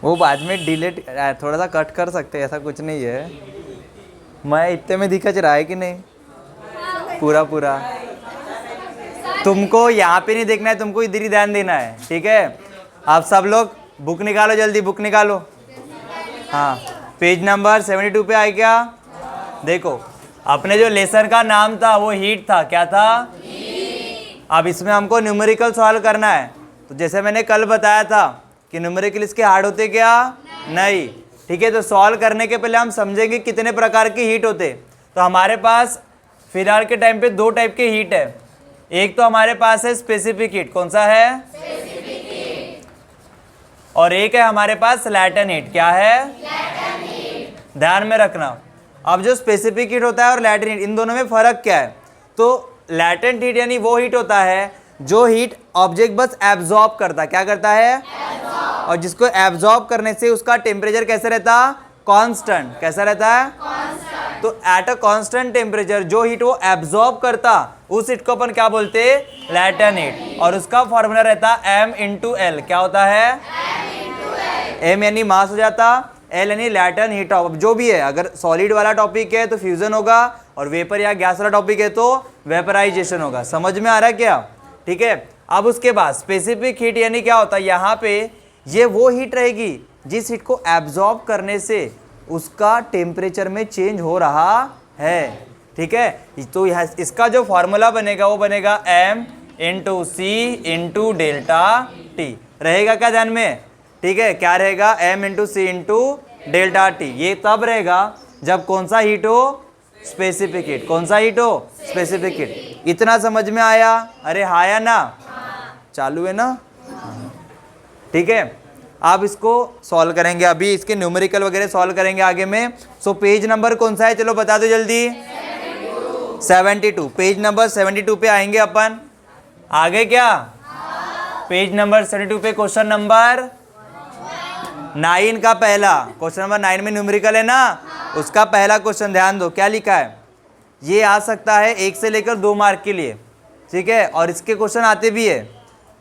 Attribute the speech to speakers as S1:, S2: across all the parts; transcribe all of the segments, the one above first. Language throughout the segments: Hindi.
S1: वो बाद में डिलीट थोड़ा सा कट कर सकते हैं, ऐसा कुछ नहीं है। मैं इतने में दिखा रहा है कि नहीं? पूरा पूरा तुमको यहाँ पे नहीं देखना है, तुमको इधर ही ध्यान देना है, ठीक है? आप सब लोग बुक निकालो, जल्दी बुक निकालो। हाँ, पेज नंबर 72 पे आए क्या? देखो, अपने जो लेसन का नाम था वो हीट था। क्या था? अब इसमें हमको न्यूमेरिकल सॉल्व करना है। तो जैसे मैंने कल बताया था कि न्यूमेरिकल इसके हार्ड होते क्या? नहीं, ठीक है? तो सॉल्व करने के पहले हम समझेंगे कितने प्रकार के हीट होते। तो हमारे पास फिलहाल के टाइम पे दो टाइप के हीट है। एक तो हमारे पास है स्पेसिफिक हीट। कौन सा है? Specific heat. और एक है हमारे पास लैटेंट हीट। क्या है? Latent heat. ध्यान में रखना। अब जो स्पेसिफिक हीट होता है और लैटेंट हीट, इन दोनों में फर्क क्या है? तो लैटेंट हीट यानी वो हीट होता है जो हीट ऑब्जेक्ट बस एब्जॉर्ब करता है। क्या करता है? और जिसको एब्जॉर्ब करने से उसका टेम्परेचर कैसे रहता? कांस्टेंट। कैसा रहता है? कांस्टेंट। तो एट अ कांस्टेंट टेम्परेचर जो हीट वो एब्जॉर्ब करता, उस हीट को अपन क्या बोलते? Latent heat. और उसका फॉर्मूला रहता M इंटू एल। क्या होता है? M यानी मास हो जाता, L यानी लैटेंट हीट ऑफ। जो भी है, अगर सॉलिड वाला टॉपिक है तो फ्यूजन होगा, और वेपर या गैस वाला टॉपिक है तो वेपराइजेशन होगा। समझ में आ रहा है क्या? ठीक है। अब उसके बाद स्पेसिफिक हीट यानी क्या होता है? यहाँ पे ये वो हीट रहेगी जिस हीट को एब्जॉर्ब करने से उसका टेम्परेचर में चेंज हो रहा है। ठीक है। तो इसका जो फॉर्मूला बनेगा वो बनेगा M इंटू सी इंटू डेल्टा टी। रहेगा क्या ध्यान में? ठीक है, क्या रहेगा? M इंटू सी इंटू डेल्टा टी। ये तब रहेगा जब कौन सा हीट हो? Specific heat. कौन सा हीट हो? Specific heat. इतना समझ में आया? अरे हाँ या ना? चालू है ना? ठीक है। आप इसको सॉल्व करेंगे, अभी इसके न्यूमेरिकल वगैरह सॉल्व करेंगे आगे में। सो पेज नंबर कौन सा है? चलो बता दो जल्दी। 72। पेज नंबर 72 पे आएंगे अपन। आगे क्या? पेज नंबर 72 पे क्वेश्चन नंबर 9 का पहला क्वेश्चन। नंबर 9 में न्यूमेरिकल है ना, उसका पहला क्वेश्चन ध्यान दो क्या लिखा है। ये आ सकता है 1 से लेकर 2 मार्क के लिए, ठीक है, और इसके क्वेश्चन आते भी है।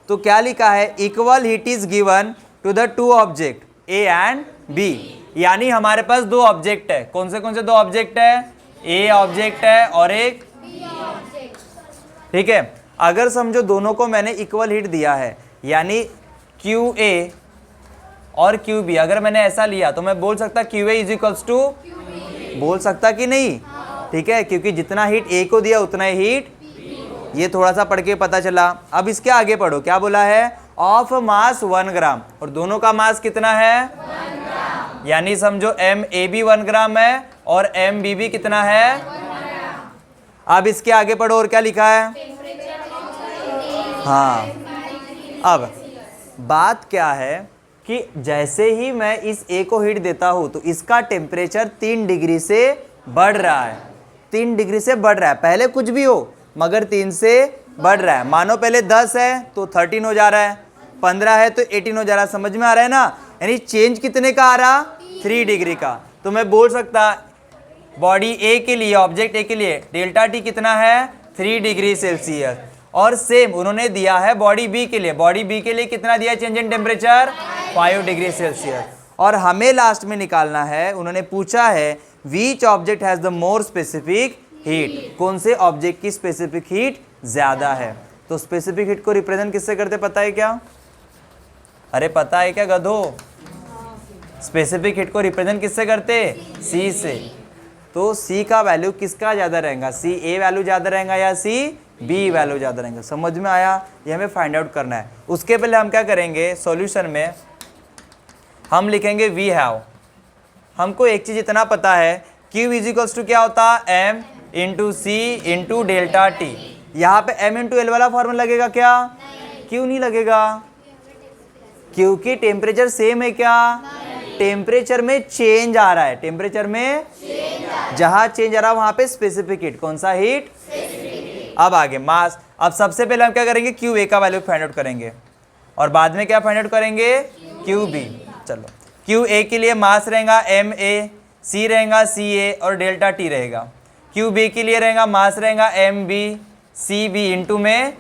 S1: तो क्या लिखा है? Equal heat is given to the two object A and B. यानी हमारे पास दो ऑब्जेक्ट है। कौन से दो ऑब्जेक्ट है? ए ऑब्जेक्ट है और एक बी ऑब्जेक्ट। ठीक है। अगर समझो दोनों को मैंने इक्वल हीट दिया है, यानी क्यू ए और क्यू बी, अगर मैंने ऐसा लिया तो मैं बोल सकता Q A is equals to, बोल सकता कि नहीं? ठीक है, क्योंकि जितना हीट ए को दिया उतना ही हीट, ये थोड़ा सा पढ़ के पता चला। अब इसके आगे पढ़ो, क्या बोला है? ऑफ मास 1 ग्राम, और दोनों का मास कितना है? 1 ग्राम। यानी समझो एम ए बी 1 ग्राम है और एम बी भी कितना है? 1 ग्राम। अब इसके आगे पढ़ो, और क्या लिखा है? हाँ, अब बात क्या है कि जैसे ही मैं इस ए को हीट देता हूं तो इसका टेम्परेचर 3 डिग्री से बढ़ रहा है। 3 डिग्री से बढ़ रहा है, पहले कुछ भी हो मगर 3 से बढ़ रहा है। मानो पहले 10 है तो 13 हो जा रहा है, 15 है तो 18 हो जा रहा है। समझ में आ रहा है ना? यानी चेंज कितने का आ रहा? 3 डिग्री का। तो मैं बोल सकता बॉडी ए के लिए, ऑब्जेक्ट ए के लिए डेल्टा टी कितना है? 3 डिग्री सेल्सियस। और सेम उन्होंने दिया है बॉडी बी के लिए। बॉडी बी के लिए कितना दिया change in temperature? 5 degree Celsius. और हमें लास्ट में निकालना है, उन्होंने पूछा है which object has the more specific heat. कौन से ऑब्जेक्ट की स्पेसिफिक हीट ज्यादा है? तो स्पेसिफिक हीट को रिप्रेजेंट किससे करते पता है क्या? अरे पता है क्या गधो? स्पेसिफिक हीट को रिप्रेजेंट किससे करते? सी से। तो सी का वैल्यू किसका ज्यादा रहेगा? सी ए वैल्यू ज्यादा रहेगा या सी बी वैल्यू ज्यादा रहेगा? समझ में आया? ये हमें फाइंड आउट करना है। उसके पहले हम क्या करेंगे? सॉल्यूशन में हम लिखेंगे वी हैव। हमको एक चीज इतना पता है, Q इज इक्वल्स टू क्या होता? M इंटू सी इंटू डेल्टा टी। यहाँ पे M इंटू एल वाला फॉर्मूला लगेगा क्या? क्यों नहीं लगेगा? क्योंकि टेम्परेचर सेम है क्या? टेम्परेचर में चेंज आ रहा है। टेम्परेचर में जहां चेंज आ रहा है वहां पे स्पेसिफिक हीट। कौन सा हीट? अब आगे मास। अब सबसे पहले हम क्या करेंगे? क्यू ए का वैल्यू फाइंड आउट करेंगे, और बाद में क्या फाइंड आउट करेंगे? Q B. चलो, क्यू ए के लिए मास रहेगा एम ए, सी रहेगा सी ए और डेल्टा टी रहेगा। क्यू बी के लिए रहेगा मास रहेगा M B, C B into में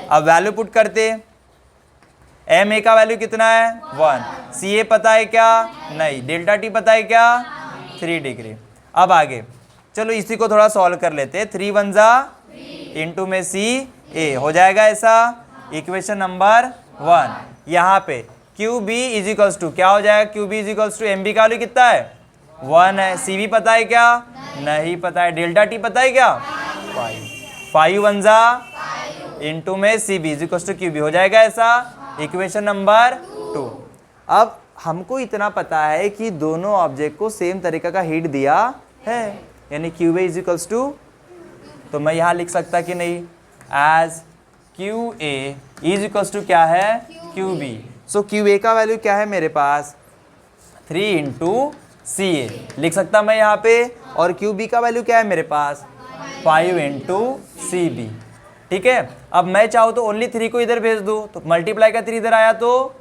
S1: अब वैल्यू पुट करते, एम ए का वैल्यू कितना है 1, सी ए पता है क्या नहीं, डेल्टा टी पता है क्या 3 डिग्री। अब आगे चलो इसी को थोड़ा सॉल्व कर लेते हैं। 3 1 जा इंटू में सी ए हो जाएगा ऐसा। इक्वेशन नंबर 1 यहाँ पे Q B is equals to क्या हो जाएगा, Q B is equals to M B का वैल्यू कितना है 1 है, सी बी पता है क्या नहीं पता है, डेल्टा टी पता है क्या 5, 5 1 जा इंटू में C B is equals to Q B हो जाएगा ऐसा। Equation number 2। अब हमको इतना पता है कि दोनों ऑब्जेक्ट को सेम तरीका का हीट दिया है, यानी Q A is equals to, तो मैं यहाँ लिख सकता कि नहीं, as Q A is equals to क्या है Q B. So Q A का वैल्यू क्या है मेरे पास 3 इंटू सी ए लिख सकता मैं यहाँ पे, और क्यू बी का वैल्यू क्या है मेरे पास 5 इंटू सी बी। ठीक है, अब मैं चाहूँ तो ओनली 3 को इधर भेज दूँ, तो मल्टीप्लाई का 3 इधर आया तो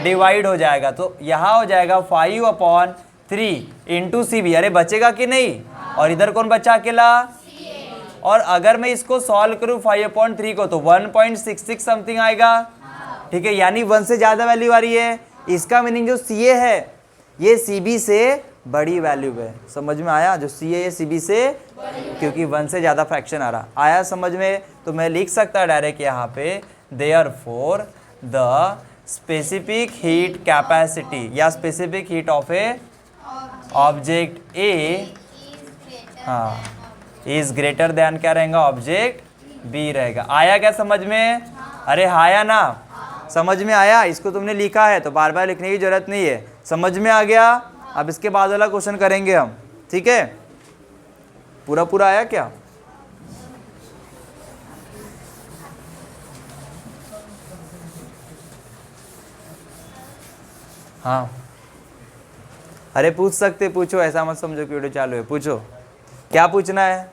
S1: डिवाइड हो जाएगा, तो यहाँ हो जाएगा 5/3 इंटू सी बी। अरे बचेगा कि नहीं, और इधर कौन बचा अकेला, और अगर मैं इसको सॉल्व करूँ 5/3 को तो 1.66 समथिंग आएगा। ठीक है, यानी 1 से ज़्यादा वैल्यू आ रही है। इसका मीनिंग जो सी ए है ये सी बी से बड़ी वैल्यू है। समझ में आया, जो सी ए सी बी से, क्योंकि 1 से ज़्यादा फ्रैक्शन आ रहा आया समझ में। तो मैं लिख सकता डायरेक्ट यहाँ पे therefore the specific heat capacity या specific heat of a object a हाँ इज ग्रेटर देन क्या रहेगा ऑब्जेक्ट बी रहेगा। आया क्या समझ में, अरे आया ना, समझ में आया। इसको तुमने लिखा है तो बार बार लिखने की जरूरत नहीं है, समझ में आ गया। अब इसके बाद वाला क्वेश्चन करेंगे हम, ठीक है। पूरा पूरा आया क्या, हाँ अरे पूछ सकते, पूछो, ऐसा मत समझो कि वीडियो चालू है, पूछो क्या पूछना है।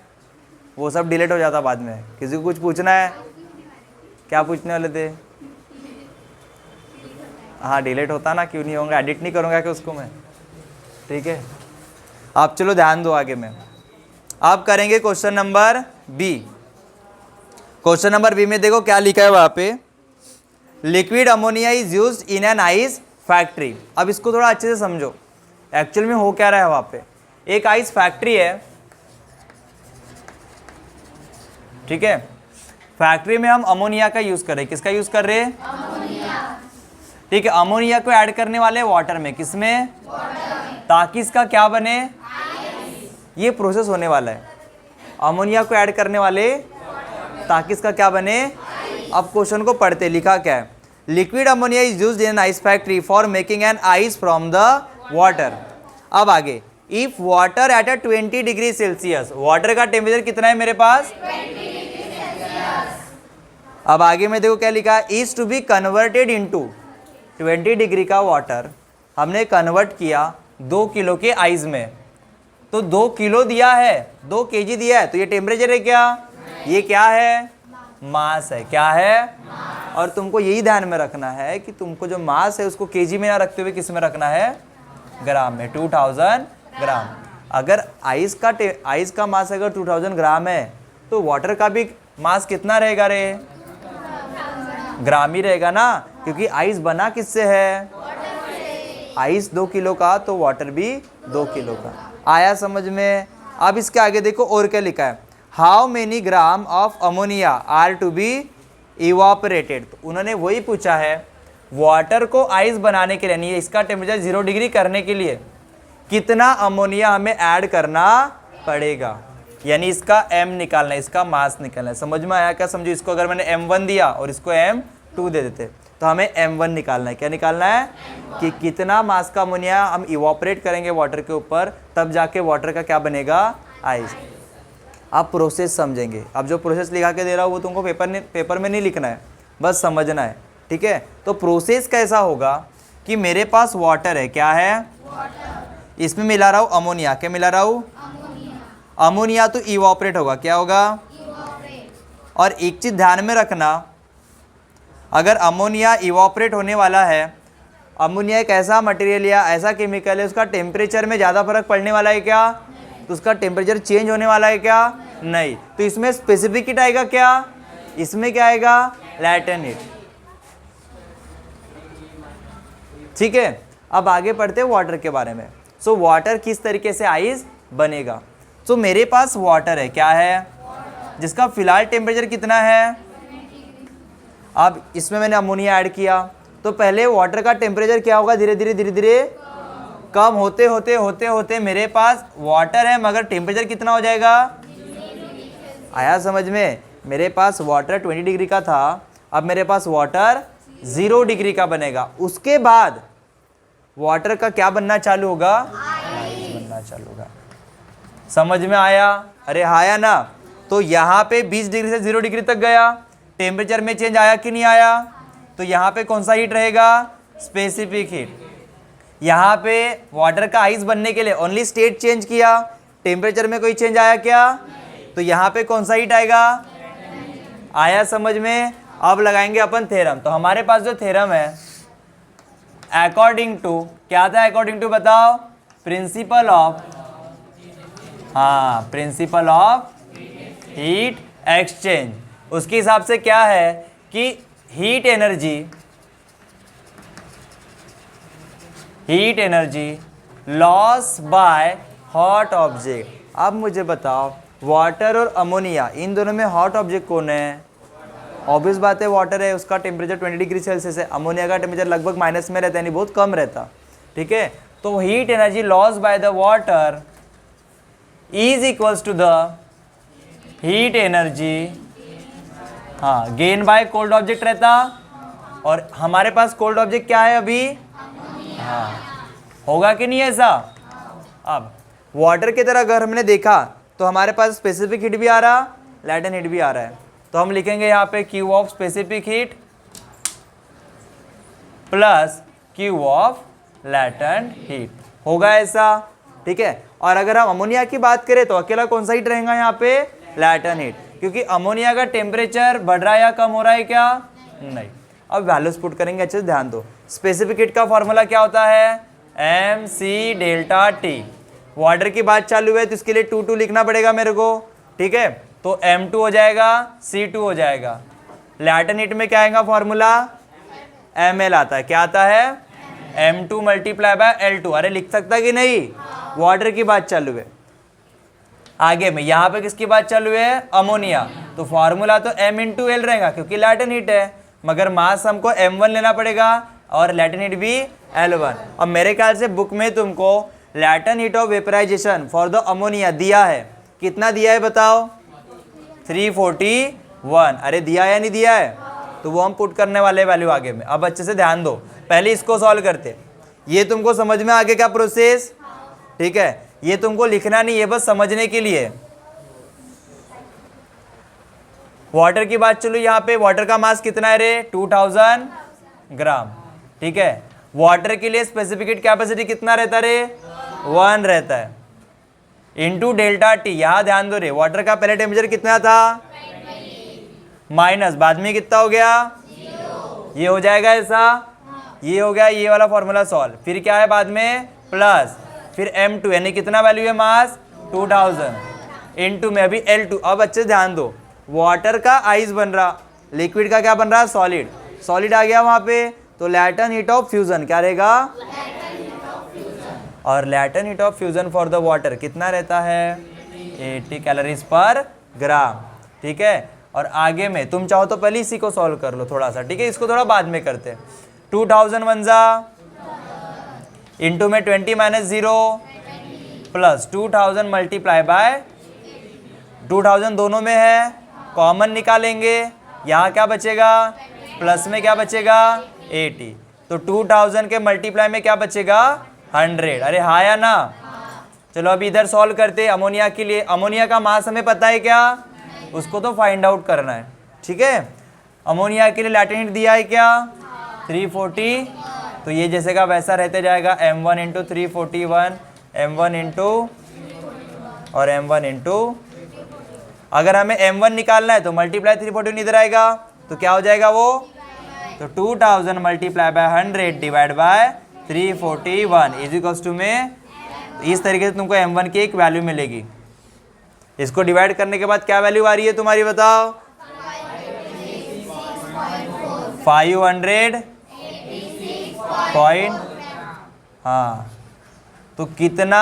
S1: वो सब डिलीट हो जाता बाद में। किसी को कुछ पूछना है, क्या पूछने वाले थे, हाँ डिलीट होता ना, क्यों नहीं होगा, एडिट नहीं करूँगा कि उसको मैं, ठीक है। आप चलो ध्यान दो आगे में। आप करेंगे question number B. Question number B में देखो क्या लिखा है वहाँ पे, liquid ammonia is used in an ice factory. अब इसको थोड़ा अच्छे से समझो, एक्चुअल में हो क्या रहा है वहाँ पे। एक आइस फैक्ट्री है, ठीक है। फैक्ट्री में हम अमोनिया का यूज़ कर रहे हैं, किसका यूज़ कर रहे हैं, ठीक है। अमोनिया को ऐड करने वाले वाटर में, किसमें, ताकि इसका क्या बने, ये प्रोसेस होने वाला है। अमोनिया को ऐड करने वाले ताकि इसका क्या बने। अब क्वेश्चन को पढ़ते, लिखा क्या है, liquid ammonia is used in ice factory for making an ice from the water. अब आगे, if water at 20 degree Celsius, water का टेम्परेचर कितना है मेरे पास 20 डिग्री सेल्सियस। अब आगे में देखो क्या लिखा है, is to be converted into 20 degree का वाटर हमने कन्वर्ट किया 2 किलो के आइस में, तो 2 किलो दिया है, 2 केजी दिया है, तो ये टेम्परेचर है क्या, ये क्या है, मास है, क्या है। और तुमको यही ध्यान में रखना है कि तुमको जो मास है उसको केजी में ना रखते हुए किस में रखना है, ग्राम में, 2000 ग्राम। अगर आइस का मास अगर 2000 ग्राम है तो वाटर का भी मास कितना रहेगा रे, ग्राम ही रहेगा ना, क्योंकि आइस बना किससे है, आइस 2 किलो का तो वाटर भी 2 किलो का। आया समझ में। अब इसके आगे देखो और क्या लिखा है, how many gram of ammonia are to be evaporated. तो उन्होंने वही पूछा है, वाटर को आइस बनाने के लिए, नहीं इसका टेम्परेचर 0 डिग्री करने के लिए कितना अमोनिया हमें ऐड करना पड़ेगा, यानी इसका m निकालना है, इसका मास निकालना है। समझ में आया क्या, समझो। इसको अगर मैंने m1 दिया और इसको m2 दे देते तो हमें m1 निकालना है। क्या निकालना है कि कितना मास का अमोनिया हम इवापोरेट करेंगे वाटर के ऊपर, तब जाके वाटर का क्या बनेगा, आइस। आप प्रोसेस समझेंगे। अब जो प्रोसेस लिखा के दे रहा हूँ वो तुमको पेपर में नहीं लिखना है, बस समझना है, ठीक है। तो प्रोसेस कैसा होगा कि मेरे पास वाटर है, क्या है, इसमें मिला रहा हूँ अमोनिया, क्या मिला रहा हूँ, अमोनिया तो इवापोरेट होगा, क्या होगा, और एक चीज़ ध्यान में रखना, अगर अमोनिया इवापोरेट होने वाला है, अमोनिया एक ऐसा मटेरियल या ऐसा केमिकल है, उसका टेम्परेचर में ज़्यादा फर्क पड़ने वाला है क्या, तो उसका टेम्परेचर चेंज होने वाला है क्या, नहीं। तो इसमें स्पेसिफिक हीट आएगा क्या, इसमें क्या आएगा, लैटेंट हीट। ठीक है, अब आगे पढ़ते हैं वाटर के बारे में। सो वाटर किस तरीके से आइस बनेगा। सो मेरे पास वाटर है, क्या है, जिसका फिलहाल टेम्परेचर कितना है। अब इसमें मैंने अमोनिया ऐड किया, तो पहले वाटर का टेम्परेचर क्या होगा, धीरे धीरे धीरे धीरे कम होते होते होते होते मेरे पास वाटर है मगर टेम्परेचर कितना हो जाएगा। आया समझ में, मेरे पास वाटर 20 डिग्री का था, अब मेरे पास वाटर 0 डिग्री का बनेगा। उसके बाद वाटर का क्या बनना चालू होगा, आइस बनना चालू होगा। समझ में आया, अरे आया ना। तो यहाँ पे 20 डिग्री से 0 डिग्री तक गया, टेम्परेचर में चेंज आया कि नहीं आया। तो यहाँ पे कौन सा हीट रहेगा, स्पेसिफिक हीट। यहाँ पे वाटर का आइस बनने के लिए ओनली स्टेट चेंज किया, टेम्परेचर में कोई चेंज आया क्या, तो यहाँ पे कौन सा हीट आएगा, आया समझ में। अब लगाएंगे अपन थ्योरम। तो हमारे पास जो थ्योरम है, अकॉर्डिंग टू, क्या था अकॉर्डिंग टू बताओ, प्रिंसिपल ऑफ, हाँ प्रिंसिपल ऑफ हीट एक्सचेंज। उसके हिसाब से क्या है कि heat energy loss by hot object. अब मुझे बताओ वाटर और अमोनिया, इन दोनों में हॉट ऑब्जेक्ट कौन है। ऑब्वियस बात है वाटर है, उसका टेम्परेचर 20 डिग्री सेल्सियस है। अमोनिया का टेम्परेचर लगभग माइनस में रहता है, यानी बहुत कम रहता। ठीक है, तो heat energy loss by the water is equals to the heat energy, हाँ गेन बाय कोल्ड ऑब्जेक्ट रहता। और हमारे पास कोल्ड ऑब्जेक्ट क्या है अभी, हाँ होगा कि नहीं ऐसा। अब वाटर की तरह अगर हमने देखा तो हमारे पास स्पेसिफिक हीट भी आ रहा, लैटेंट हीट भी आ रहा है। तो हम लिखेंगे यहाँ पे Q of specific heat plus Q of latent heat, होगा ऐसा। ठीक है, और अगर हम अमोनिया की बात करें तो अकेला कौन सा हीट रहेगा यहाँ पे, लैटेंट हीट, क्योंकि अमोनिया का टेम्परेचर बढ़ रहा है या कम हो रहा है क्या, नहीं। अब वैल्यूज पुट करेंगे, अच्छे से ध्यान दो। स्पेसिफिक हीट का फॉर्मूला क्या होता है, mc डेल्टा टी। वाटर की बात चालू है तो इसके लिए 2 लिखना पड़ेगा मेरे को। ठीक है, तो m2 हो जाएगा, c2 हो जाएगा। लैटेंट हीट में क्या आएगा फॉर्मूला, ml आता है, क्या आता है, m2 मल्टीप्लाई बाय L2। अरे लिख सकता कि नहीं, वाटर की बात चालू है। आगे में यहाँ पे किसकी बात चालू है, अमोनिया, तो फॉर्मूला तो m इंटू एल रहेगा क्योंकि लैटेंट हीट है, मगर मास हमको m1 लेना पड़ेगा और लैटेंट हीट भी L1। अब मेरे ख्याल से बुक में तुमको latent heat of vaporization for the ammonia दिया है, कितना दिया है बताओ, 341। अरे दिया है या नहीं दिया है, तो वो हम पुट करने वाले वैल्यू आगे में। अब अच्छे से ध्यान दो, पहले इसको सॉल्व करते, ये तुमको समझ में आगे क्या प्रोसेस। ठीक है, ये तुमको लिखना नहीं है, बस समझने के लिए। वाटर की बात चलो, यहाँ पे वाटर का मास कितना है रे, 2000 ग्राम। ठीक है, वाटर के लिए स्पेसिफिक कैपेसिटी कितना रहता रे, 1 रहता है, इंटू डेल्टा टी। यहाँ ध्यान दो रे, वाटर का पहले टेम्परेचर कितना था, माइनस, बाद में कितना हो गया, 0। ये हो जाएगा ऐसा, ये हो गया, ये वाला फॉर्मूला सॉल्व। फिर क्या है बाद में, प्लस, फिर m2 यानी कितना वैल्यू है मास, 2000 इंटू में अभी L2। अब अच्छे से ध्यान दो, वाटर का आइस बन रहा, लिक्विड का क्या बन रहा, सॉलिड। सॉलिड आ गया वहां पे, तो लैटेंट हीट ऑफ फ्यूजन क्या रहेगा, और latent heat of fusion for the water कितना रहता है, 80 कैलोरीज पर ग्राम। ठीक है, और आगे में तुम चाहो तो पहले इसी को सॉल्व कर लो थोड़ा सा। ठीक है, इसको थोड़ा बाद में करते हैं। 2000 वंजा इंटू में 20 माइनस 0 प्लस 2000 मल्टीप्लाई बाय 2000 दोनों में है, कॉमन निकालेंगे, यहाँ क्या बचेगा, प्लस में क्या बचेगा, 80। तो 2000 के मल्टीप्लाई में क्या बचेगा, 100। अरे हाँ या ना। चलो अभी इधर सॉल्व करते हैं अमोनिया के लिए। अमोनिया का मास हमें पता है क्या, उसको तो फाइंड आउट करना है। ठीक है, अमोनिया के लिए लैटेंट हीट दिया है क्या, 340। तो ये जैसे का वैसा रहते जाएगा, m1 इंटू 341, m1 इंटू और m1 इंटू। अगर हमें m1 निकालना है तो मल्टीप्लाई 341 इधर आएगा, तो क्या हो जाएगा वो, तो 2000 multiply by 100 divide by 341 is equals to में, इस तरीके से तुमको m1 की एक वैल्यू मिलेगी। इसको डिवाइड करने के बाद क्या वैल्यू आ रही है तुम्हारी, बताओ? 500 पॉइंट, हाँ, तो कितना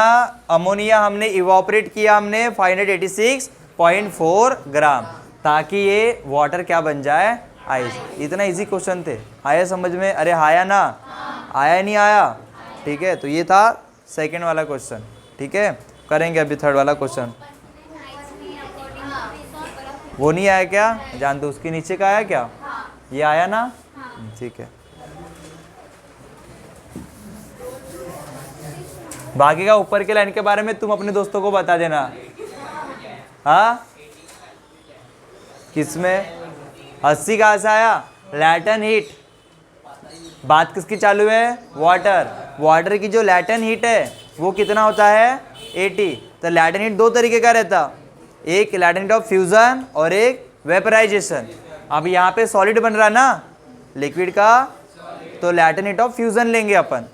S1: अमोनिया हमने इवापोरेट किया, हमने 586.4 ग्राम, ताकि ये वाटर क्या बन जाए, आइस। इतना इजी क्वेश्चन थे, आया समझ में? अरे आया ना, आया नहीं आया? ठीक है, तो ये था सेकंड वाला क्वेश्चन। ठीक है, करेंगे अभी थर्ड वाला क्वेश्चन। वो नहीं आया क्या? जान दो, उसके नीचे का आया क्या? ये आया ना? ठीक है, बाकी का ऊपर के लाइन के बारे में तुम अपने दोस्तों को बता देना। हाँ, किसमें 80 कहाँ से आया? Latent heat. बात किसकी चालू है? वाटर। वाटर की जो लैटेंट हीट है वो कितना होता है? 80। तो लैटेंट हीट दो तरीके का रहता, एक लैटेंट हीट ऑफ फ्यूजन और एक वेपराइजेशन। अब यहाँ पे सॉलिड बन रहा ना लिक्विड का, तो लैटेंट हीट ऑफ फ्यूजन लेंगे अपन।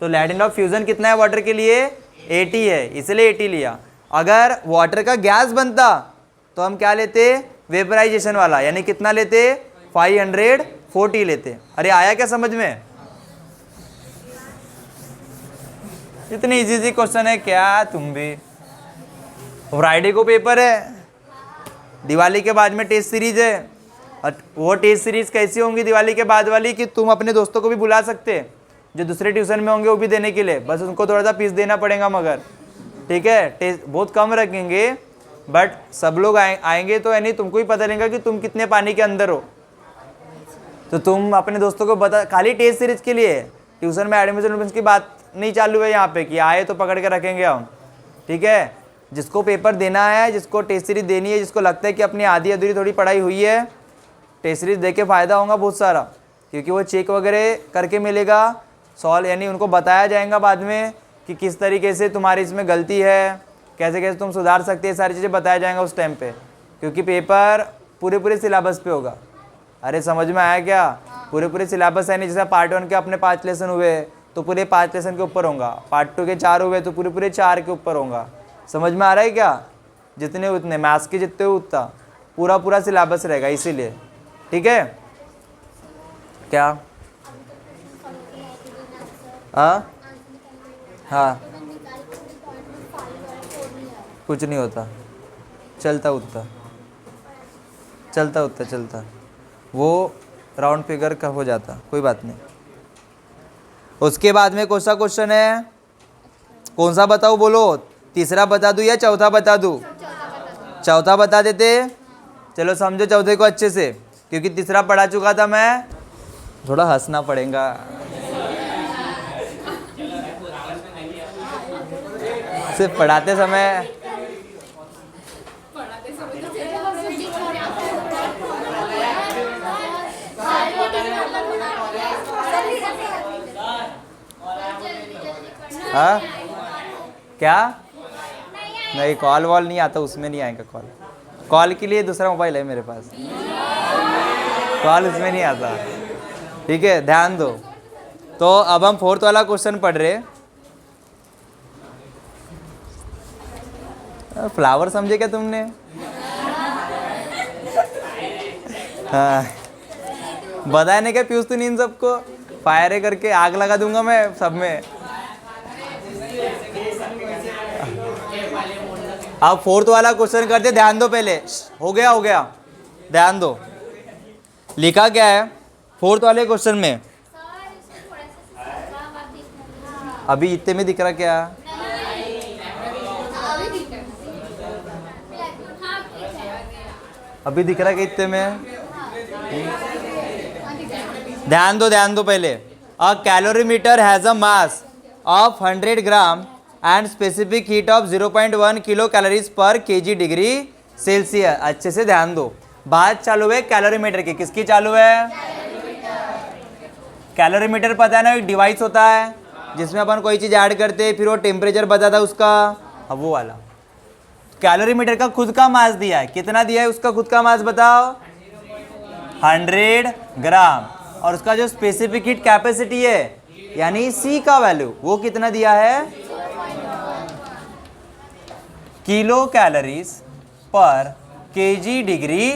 S1: तो लैटेंट ऑफ फ्यूजन कितना है वाटर के लिए? 80 है, इसलिए 80 लिया। अगर वाटर का गैस बनता तो हम क्या लेते? वेपराइजेशन वाला, यानी कितना लेते? 540 लेते। अरे आया क्या समझ में? इतनी इजी क्वेश्चन है क्या? तुम भी फ्राइडे को पेपर है, दिवाली के बाद में टेस्ट सीरीज है, और वो टेस्ट सीरीज कैसी होंगी दिवाली के बाद वाली कि तुम अपने दोस्तों को भी बुला सकते जो दूसरे ट्यूशन में होंगे वो भी देने के लिए, बस उनको थोड़ा सा फीस देना पड़ेगा मगर। ठीक है, टेस्ट बहुत कम रखेंगे, बट सब लोग आएंगे तो यानी तुमको ही पता लगेगा कि तुम कितने पानी के अंदर हो। तो तुम अपने दोस्तों को बता, खाली टेस्ट सीरीज के लिए, ट्यूशन में एडमिशन की बात नहीं चालू है यहाँ पे कि आए तो पकड़ के रखेंगे हम। ठीक है, जिसको पेपर देना है, जिसको टेस्ट सीरीज देनी है, जिसको लगता है कि अपनी आधी अधूरी थोड़ी पढ़ाई हुई है, टेस्ट सीरीज दे के फ़ायदा होगा बहुत सारा, क्योंकि वो चेक वगैरह करके मिलेगा सॉल्व, यानी उनको बताया जाएगा बाद में कि किस तरीके से तुम्हारी इसमें गलती है, कैसे कैसे तुम सुधार सकते हैं, सारी चीज़ें बताया जाएंगा उस टाइम पे, क्योंकि पेपर पूरे सिलेबस पे होगा। अरे समझ में आया क्या? पूरे सिलेबस है नहीं, जैसे पार्ट 1 के अपने 5 लेसन हुए तो पूरे 5 लेसन के ऊपर होगा, पार्ट 2 के 4 हुए तो पूरे 4 के ऊपर होगा। समझ में आ रहा है क्या? जितने उतने, मैथ्स के जितने उतना पूरा सिलेबस रहेगा, इसीलिए। ठीक है क्या? हाँ, कुछ नहीं होता, चलता उतना वो राउंड फिगर का हो जाता, कोई बात नहीं। उसके बाद में कौन सा क्वेश्चन है? कौन सा बताओ, बोलो? तीसरा बता दूं या चौथा बता दूं? चौथा बता देते। चलो समझो चौथे को अच्छे से, क्योंकि तीसरा पढ़ा चुका था मैं, थोड़ा हंसना पड़ेगा। सिर्फ पढ़ाते समय हाँ क्या? नहीं, कॉल वॉल नहीं आता, उसमें नहीं आएगा कॉल। कॉल के लिए दूसरा मोबाइल है मेरे पास, कॉल उसमें नहीं आता। ठीक है, ध्यान दो। तो अब हम 4th वाला क्वेश्चन पढ़ रहे। फ्लावर समझे क्या तुमने? हाँ, बताने क्या पीयूष तू इन सबको फायर करके आग लगा दूंगा मैं सब में। अब 4th वाला क्वेश्चन करते, ध्यान दो पहले। हो गया, ध्यान दो। लिखा क्या है 4th वाले क्वेश्चन में? अभी इतने में दिख रहा क्या? अभी दिख रहा क्या इतने में? ध्यान दो पहले। A calorimeter has a mass of 100 gram and specific heat of 0.1 kilo calories per kg degree Celsius. अच्छे से ध्यान दो, बात चालू है कैलोरीमीटर की। किसकी चालू है? कैलोरीमीटर पता है ना, एक डिवाइस होता है जिसमें अपन कोई चीज़ ऐड करते हैं, फिर वो टेम्परेचर बताता है उसका। अब वो वाला कैलोरीमीटर का खुद का मास दिया है, कितना दिया है उसका खुद का मास बताओ? 100 ग्राम। और उसका जो स्पेसिफिक हीट कैपेसिटी है यानी सी का वैल्यू, वो कितना दिया है? Kilo calories per kg degree.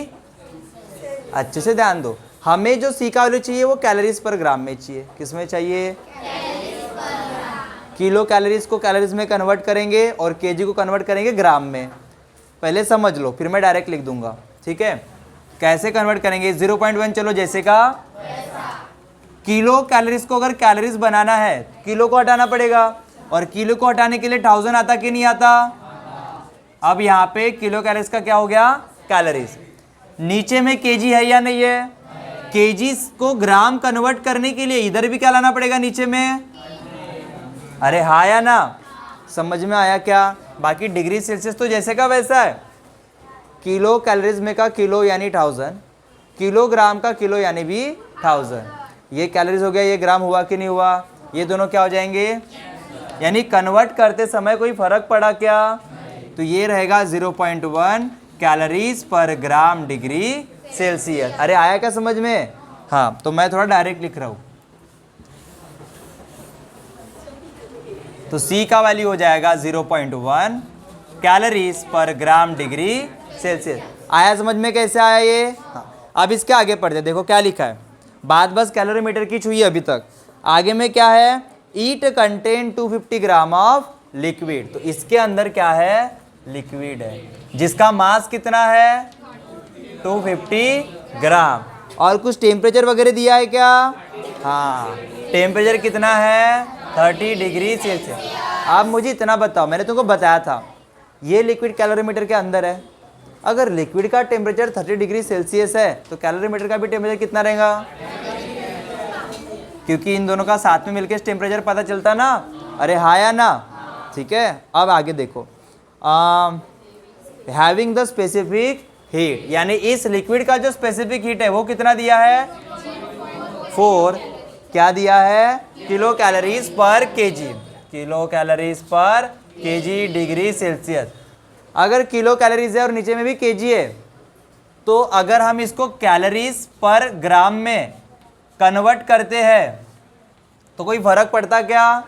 S1: अच्छे से ध्यान दो, हमें जो सी का वैल्यू चाहिए वो कैलोरीज पर ग्राम में चाहिए। किस में चाहिए? किलो कैलोरीज को कैलोरीज में कन्वर्ट करेंगे और केजी को कन्वर्ट करेंगे ग्राम में। पहले समझ लो, फिर मैं डायरेक्ट लिख दूंगा, ठीक है? कैसे कन्वर्ट करेंगे? 0.1 चलो जैसे का किलो कैलोरीज को अगर कैलोरीज बनाना है किलो को हटाना पड़ेगा, और किलो को हटाने के लिए 1000 आता कि नहीं आता? अब यहाँ पे किलो कैलोरीज का क्या हो गया? कैलोरीज। नीचे में केजी है या नहीं है? केजी को ग्राम कन्वर्ट करने के लिए इधर भी क्या लाना पड़ेगा नीचे में? अरे हाँ या ना? समझ में आया क्या? बाकी डिग्री सेल्सियस तो जैसे का वैसा है। किलो कैलोरीज में का किलो यानी 1000, किलोग्राम का किलो यानी भी 1000। ये कैलोरीज हो गया, ये ग्राम हुआ कि नहीं हुआ? ये दोनों क्या हो जाएंगे? यानी कन्वर्ट करते समय कोई फर्क पड़ा क्या? तो ये रहेगा 0.1 कैलोरीज पर ग्राम डिग्री सेल्सियस। अरे आया क्या समझ में? हाँ, तो मैं थोड़ा डायरेक्ट लिख रहा हूँ। तो C का वैल्यू हो जाएगा 0.1 कैलोरीज पर ग्राम डिग्री सेल्सियस। आया समझ में कैसे आया ये? हाँ, अब इसके आगे पढ़ते, देखो क्या लिखा है। बात बस कैलोरीमीटर की छुई अभी तक, आगे में क्या है? ईट कंटेन 250 ग्राम ऑफ लिक्विड। तो इसके अंदर क्या है? लिक्विड है, जिसका मास कितना है? 250 ग्राम। और कुछ टेम्परेचर वगैरह दिया है क्या? हाँ, टेम्परेचर कितना है? 30 डिग्री सेल्सियस। आप मुझे इतना बताओ, मैंने तुमको बताया था ये लिक्विड कैलोरीमीटर के अंदर है। अगर लिक्विड का टेम्परेचर 30 डिग्री सेल्सियस है तो कैलोरीमीटर का भी टेम्परेचर कितना रहेगा? क्योंकि इन दोनों का साथ में मिलकर टेम्परेचर पता चलता ना। अरे हाँ या ना? ठीक है, अब आगे देखो। हैविंग द स्पेसिफिक हीट, यानी इस लिक्विड का जो स्पेसिफिक हीट है वो कितना दिया है? 4 क्या दिया है? Kilo calories per KG. Kilo calories per kg degree Celsius. अगर किलो कैलोरीज है और नीचे में भी केजी है, तो अगर हम इसको कैलोरीज पर ग्राम में कन्वर्ट करते हैं तो कोई फर्क पड़ता क्या?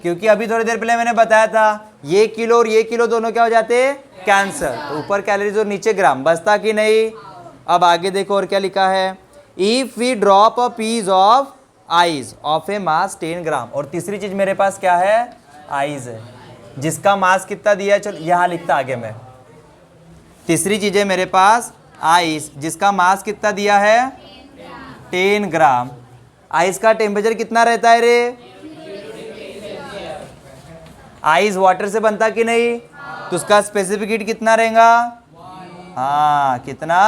S1: क्योंकि अभी थोड़ी देर पहले मैंने बताया था ये किलो और ये किलो दोनों क्या हो जाते? कैंसर। तो ऊपर कैलोरीज और नीचे ग्राम, बचता कि नहीं? अब आगे देखो और क्या लिखा है। If we drop a piece of ice of a mass 10 gram. और तीसरी चीज मेरे पास क्या है? आइस है, जिसका मास कितना दिया है? चलो यहाँ लिखता आगे मैं। तीसरी चीज है मेरे पास आइस, जिसका मास कितना दिया है? 10 ग्राम। आइस का टेम्परेचर कितना रहता है रे? आइस वाटर से बनता कि नहीं? तो उसका स्पेसिफिक हीट कितना रहेगा? हाँ, कितना?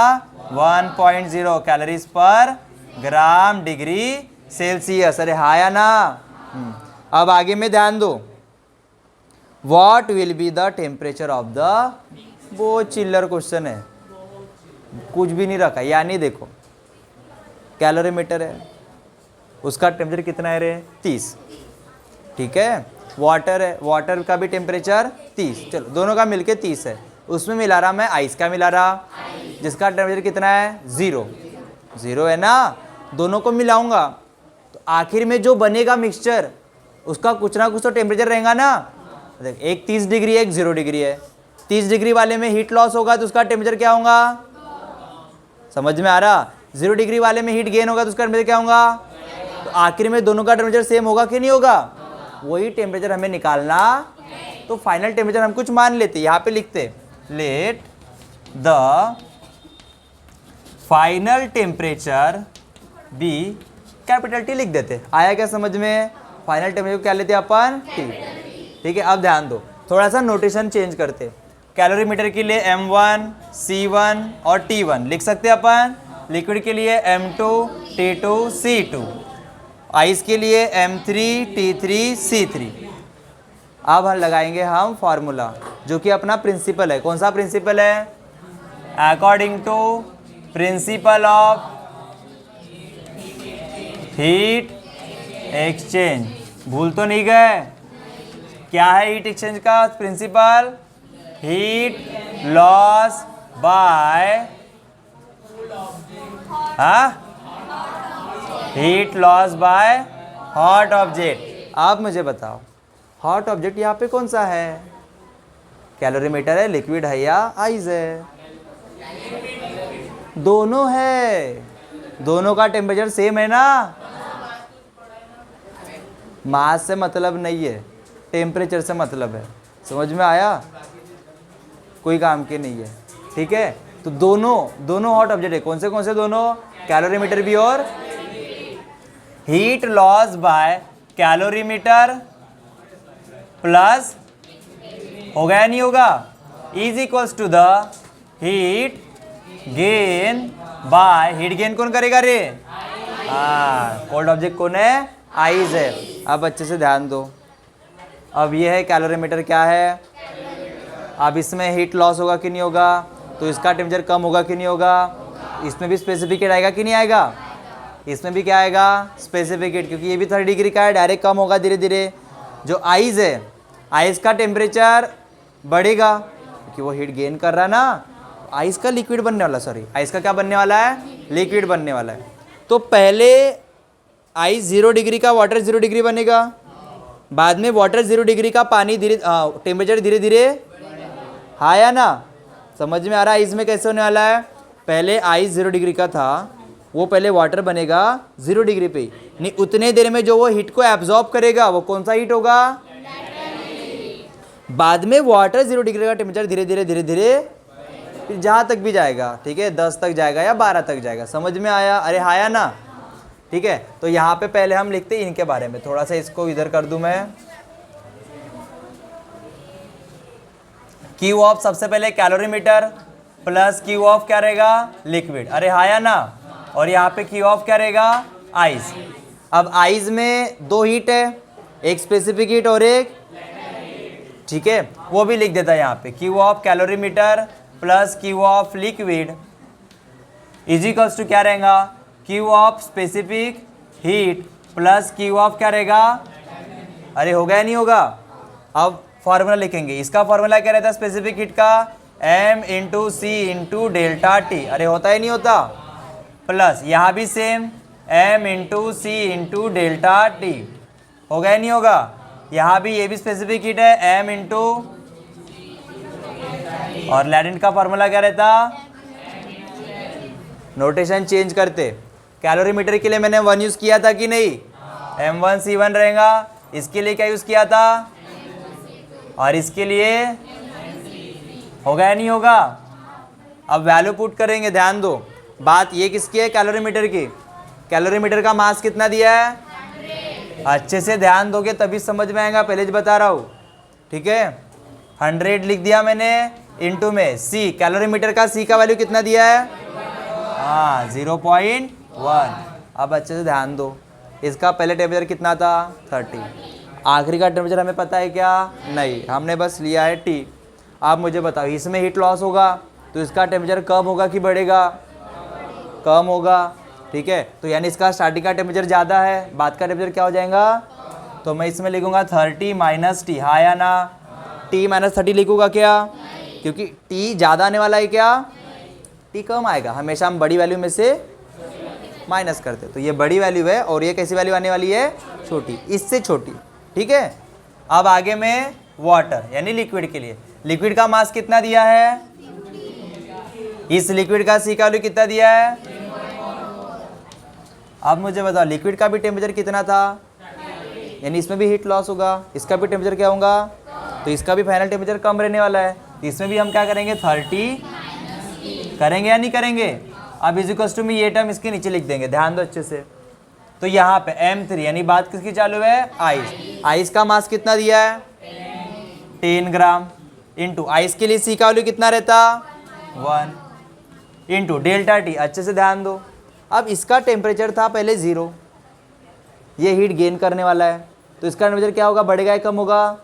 S1: 1.0 कैलोरीज पर ग्राम डिग्री सेल्सियस। अरे हाँ या ना? अब आगे में ध्यान दो। What will be the temperature of the, वो चिल्लर क्वेश्चन है, कुछ भी नहीं रखा। यानी देखो कैलोरीमीटर है, उसका टेम्परेचर कितना है रे? 30। ठीक है, वाटर है, वाटर का भी टेम्परेचर 30। चलो दोनों का मिलके 30 है। उसमें मिला रहा मैं आइस का मिला रहा, जिसका टेम्परेचर कितना है? 0 है ना? दोनों को मिलाऊंगा तो आखिर में जो बनेगा मिक्सचर उसका कुछ ना कुछ तो टेम्परेचर रहेगा ना। देख, एक 30 डिग्री एक 0 डिग्री है। 30 डिग्री वाले में हीट लॉस होगा तो उसका टेम्परेचर क्या होगा? समझ में आ रहा? 0 डिग्री वाले में हीट गेन होगा तो उसका टेम्परेचर क्या होगा? तो आखिर में दोनों का टेम्परेचर सेम होगा कि नहीं होगा? वही टेम्परेचर हमें निकालना। तो फाइनल टेम्परेचर हम कुछ मान लेते, यहाँ पे लिखते let the final temperature be, capital T लिख देते। आया क्या समझ में? फाइनल टेम्परेचर क्या लेते अपन? T। ठीक है, अब ध्यान दो, थोड़ा सा नोटेशन चेंज करते। कैलोरीमीटर के लिए M1, C1 और T1 लिख सकते अपन। लिक्विड के लिए M2, T2, C2। आइस के लिए M3, T3, C3। अब हम लगाएंगे हम फॉर्मूला, जो कि अपना प्रिंसिपल है। कौन सा प्रिंसिपल है? According to principle of heat exchange. भूल तो नहीं गए? क्या है हीट एक्सचेंज का principle? Heat loss by heat loss by hot object. आप मुझे बताओ हॉट ऑब्जेक्ट यहाँ पे कौन सा है? कैलोरीमीटर है, लिक्विड है या आइस है? दोनों है, दोनों का टेम्परेचर सेम है ना। मास से मतलब नहीं है, टेम्परेचर से मतलब है। समझ में आया? कोई काम के नहीं है, ठीक है। तो दोनों हॉट ऑब्जेक्ट है। कौन से दोनों? कैलोरीमीटर भी और heat loss by calorimeter plus, होगा या नहीं होगा, is equals to the heat gain by, heat gain कौन करेगा रे? हाँ, कोल्ड ऑब्जेक्ट कौन है? आइस है। अब अच्छे से ध्यान दो, अब ये है कैलोरीमीटर, क्या है? अब इसमें हीट लॉस होगा कि नहीं होगा? तो इसका टेम्परेचर कम होगा कि नहीं होगा? इसमें भी स्पेसिफिकेट आएगा कि नहीं आएगा? इसमें भी क्या आएगा? स्पेसिफिकेट, क्योंकि ये भी 30 डिग्री का है, डायरेक्ट कम होगा धीरे धीरे। जो आइस है, आइस का टेम्परेचर बढ़ेगा क्योंकि वो हीट गेन कर रहा है ना। आइस का लिक्विड बनने वाला, सॉरी आइस का क्या बनने वाला है? लिक्विड बनने वाला है। तो पहले आइस 0 डिग्री का वाटर 0 डिग्री बनेगा, बाद में वाटर 0 डिग्री का पानी धीरे टेम्परेचर धीरे धीरे, हाँ या ना? समझ में आ रहा है? आइस में कैसे होने वाला है? पहले आइस 0 डिग्री का था, वो पहले वाटर बनेगा 0 डिग्री पे, नहीं उतने देर में जो वो हीट को एब्जॉर्ब करेगा वो कौन सा हीट होगा? बाद में वाटर 0 डिग्री का टेम्परेचर धीरे धीरे धीरे धीरे फिर जहाँ तक भी जाएगा, ठीक है, 10 तक जाएगा या 12 तक जाएगा। समझ में आया? अरे हाँ या ना? ठीक है। तो यहाँ पे पहले हम लिखते हैं इनके बारे में, थोड़ा सा इसको इधर कर दूं मैं। क्यू ऑफ सबसे पहले कैलोरीमीटर प्लस क्यू ऑफ क्या रहेगा? लिक्विड। अरे हाँ या ना? और यहाँ पे क्यू ऑफ क्या रहेगा? आइस। अब आइस में 2 हीट है, एक स्पेसिफिक हीट और एक, ठीक है, वो भी लिख देता है यहाँ पे। Q of calorimeter plus Q of liquid is equals to क्या रहेगा? Q of specific heat plus Q of क्या रहेगा? अरे होगा या नहीं होगा? अब फॉर्मूला लिखेंगे। इसका फॉर्मूला क्या रहता है स्पेसिफिक हीट का? m इंटू सी इंटू डेल्टा टी। अरे होता है नहीं होता? प्लस यहाँ भी सेम m इंटू सी इंटू डेल्टा टी। होगा या नहीं होगा? यहाँ भी ये भी स्पेसिफिक हीट है, m इंटू, और लैटेंट का फॉर्मूला क्या रहता? नोटेशन चेंज करते। कैलोरीमीटर के लिए मैंने 1 यूज किया था कि नहीं? m1c1 रहेगा। इसके लिए क्या यूज किया था? और इसके लिए होगा या नहीं होगा? अब वैल्यू पुट करेंगे, ध्यान दो। बात ये किसकी है? कैलोरीमीटर की। कैलोरीमीटर का मास कितना दिया है? अच्छे से ध्यान दोगे तभी समझ में आएगा, पहले ही बता रहा हूँ, ठीक है। 100 लिख दिया मैंने, इनटू में सी, कैलोरीमीटर का सी का वैल्यू कितना दिया है? हाँ 0.1। अब अच्छे से ध्यान दो, इसका पहले टेम्परेचर कितना था? 30। आखिरी का टेम्परेचर हमें पता है क्या? नहीं, हमने बस लिया है टी। आप मुझे बताओ, इसमें हीट लॉस होगा तो इसका टेम्परेचर कम होगा कि बढ़ेगा? कम होगा, ठीक है। तो यानी इसका स्टार्टिंग का टेम्परेचर ज़्यादा है, बाद का टेम्परेचर क्या हो जाएगा? तो मैं इसमें लिखूंगा 30 माइनस टी, हाँ या ना? टी माइनस 30 लिखूंगा क्या? क्योंकि टी ज़्यादा आने वाला है, क्या टी कम आएगा? हमेशा हम बड़ी वैल्यू में से माइनस करते, तो ये बड़ी वैल्यू है और ये कैसी वैल्यू आने वाली है? छोटी, इससे छोटी, ठीक है। अब आगे में वाटर यानी लिक्विड के लिए, लिक्विड का मास कितना दिया है? इस लिक्विड का सी का वैल्यू कितना दिया है? अब मुझे बताओ लिक्विड का भी टेम्परेचर कितना था? यानी इसमें भी हीट लॉस होगा, इसका भी टेम्परेचर क्या होगा? तो इसका भी फाइनल टेम्परेचर कम रहने वाला है। इसमें भी हम क्या करेंगे? 30 करेंगे या नहीं करेंगे? अब इजिकल्स टू में ये टर्म इसके नीचे लिख देंगे, ध्यान दो अच्छे से। तो यहाँ पे M3 यानी बात किसकी चालू है? आइस। आइस का मास कितना दिया है? 10 ग्राम। इंटू आइस के लिए सी का वैल्यू कितना रहता? 1 इंटू डेल्टा टी। अच्छे से ध्यान दो, अब इसका टेम्परेचर था पहले 0, ये हीट गेन करने वाला है, तो इसका टेम्परेचर क्या होगा? बढ़ेगा या कम होगा?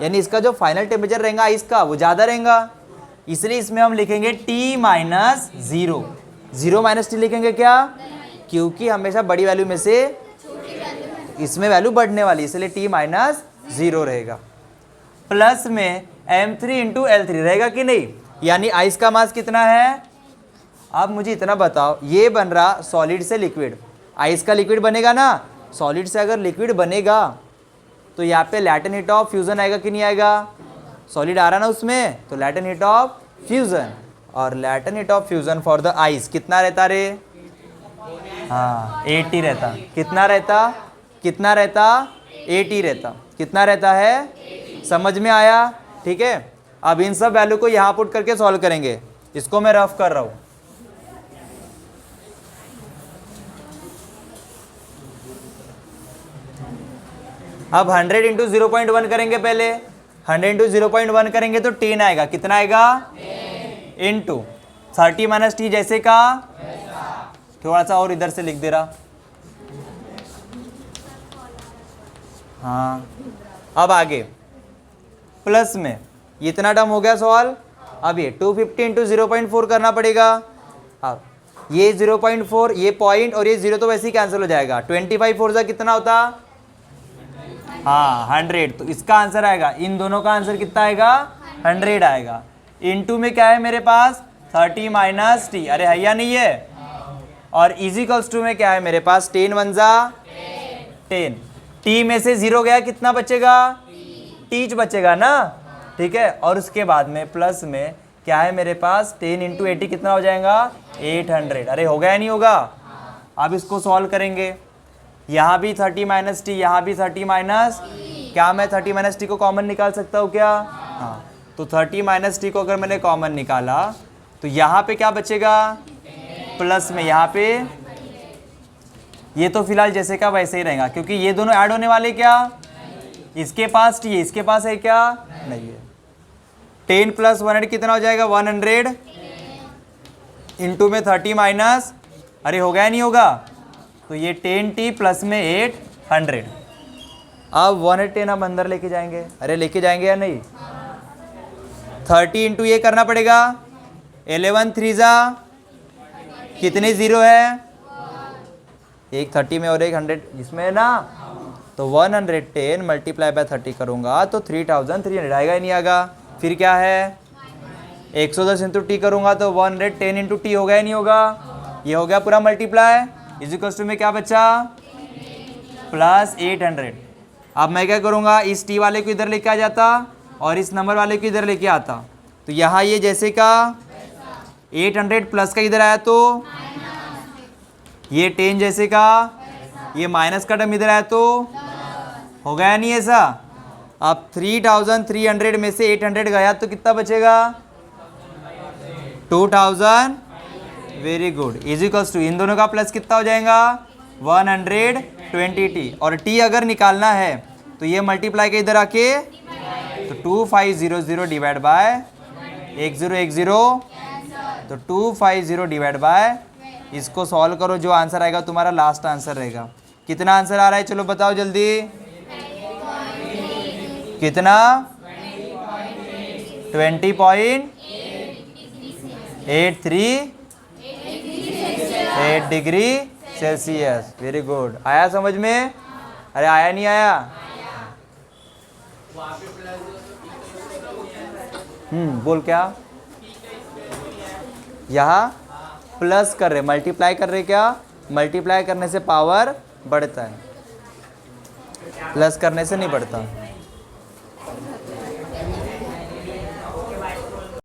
S1: यानी इसका जो फाइनल टेम्परेचर रहेगा आइस का वो ज़्यादा रहेगा, इसलिए इसमें हम लिखेंगे T माइनस 0। 0 माइनस टी लिखेंगे क्या? क्योंकि हमेशा बड़ी वैल्यू में से इसमें वैल्यू बढ़ने वाली, इसलिए T माइनस 0 रहेगा। प्लस में M3 इंटू L3 रहेगा कि नहीं? यानी आइस का मास कितना है? अब मुझे इतना बताओ, ये बन रहा सॉलिड से लिक्विड, आइस का लिक्विड बनेगा ना, सॉलिड से अगर लिक्विड बनेगा तो यहाँ पे लैटेंट हीट ऑफ फ्यूजन आएगा कि नहीं आएगा? सॉलिड आ रहा ना उसमें, तो लैटेंट हीट ऑफ फ्यूजन, और latent heat of fusion for the ice कितना रहता रे? हाँ 80 रहता। कितना रहता? कितना रहता? 80 रहता। कितना रहता है? समझ में आया? ठीक है, अब इन सब वैल्यू को यहाँ पुट करके सॉल्व करेंगे। इसको मैं रफ कर रहा हूँ। अब 100 इंटू 0.1 करेंगे पहले। 100 इंटू 0.1 करेंगे तो 10 आएगा। कितना आएगा? इंटू 30 माइनस टी जैसे का, थोड़ा सा और इधर से लिख दे रहा। हाँ, अब आगे प्लस में इतना टर्म हो गया सॉल्व। अब ये 250 इंटू 0.4 करना पड़ेगा। अब ये 0.4, ये पॉइंट और ये 0 तो वैसे ही कैंसिल हो जाएगा। 25 फोर जा कितना होता? हाँ 100। तो इसका आंसर आएगा, इन दोनों का आंसर कितना आएगा? 100 आएगा। इनटू में क्या है मेरे पास? 30 माइनस टी। अरे है या नहीं है? और इजिकल्स टू में क्या है मेरे पास? 10 1 जा 10। टी में से 0 गया, कितना बचेगा? टीच बचेगा ना। ठीक है, और उसके बाद में प्लस में क्या है मेरे पास? 10 इंटू 80 कितना हो जाएगा? 800। अरे होगा या नहीं होगा? अब इसको सॉल्व करेंगे। यहाँ भी 30 माइनस टी, यहाँ भी 30 माइनस, क्या मैं 30 माइनस टी को कॉमन निकाल सकता हूँ क्या? हाँ, तो 30 माइनस टी को अगर मैंने कॉमन निकाला तो यहाँ पे क्या बचेगा? प्लस में यहाँ पे ये तो फिलहाल जैसे का वैसे ही रहेगा, क्योंकि ये दोनों ऐड होने वाले क्या? इसके पास टी है, इसके पास है क्या? नहीं है। 10 प्लस 100 कितना हो जाएगा? 100 इंटू में 30 माइनस, अरे होगा या नहीं होगा? तो ये 10t प्लस में 800। अब 110 हम अंदर लेके जाएंगे। अरे लेके जाएंगे या नहीं? 30 इंटू ये करना पड़ेगा। 11 3 जा कितने 0 है? एक 30 में और एक 100 इसमें है ना। तो 110 मल्टीप्लाई बाय 30 करूँगा तो 3300 आएगा ही नहीं आएगा। फिर क्या है? 110 इंटू टी करूँगा तो 110 इंटू टी होगा या नहीं होगा? ये हो गया पूरा मल्टीप्लाई। इजिकल्स टू में क्या बचा? प्लस 800। अब मैं क्या करूँगा? इस टी वाले को इधर लेके आ जाता और इस नंबर वाले को इधर लेके आता। तो यहाँ ये जैसे का 800 प्लस का इधर आया तो ये 10 जैसे का, ये माइनस का टर्म इधर आया तो हो गया नहीं ऐसा? अब 3300 में से 800 गया तो कितना बचेगा? 2000। Very good. इजिकल्स टू इन दोनों का प्लस कितना हो जाएगा? 120t। और t अगर निकालना है तो ये मल्टीप्लाई के इधर आके तो 2500 डिवाइड बाय 1010, तो 250 डिवाइड बाय, इसको सॉल्व करो, जो आंसर आएगा तुम्हारा लास्ट आंसर रहेगा। कितना आंसर आ रहा है? चलो बताओ जल्दी। कितना? 20.838 डिग्री सेल्सियस। Very good. आया समझ में? अरे आया नहीं आया? बोल क्या? यहाँ प्लस कर रहे, मल्टीप्लाई कर रहे, क्या? मल्टीप्लाई करने से पावर बढ़ता है, प्लस करने से नहीं बढ़ता।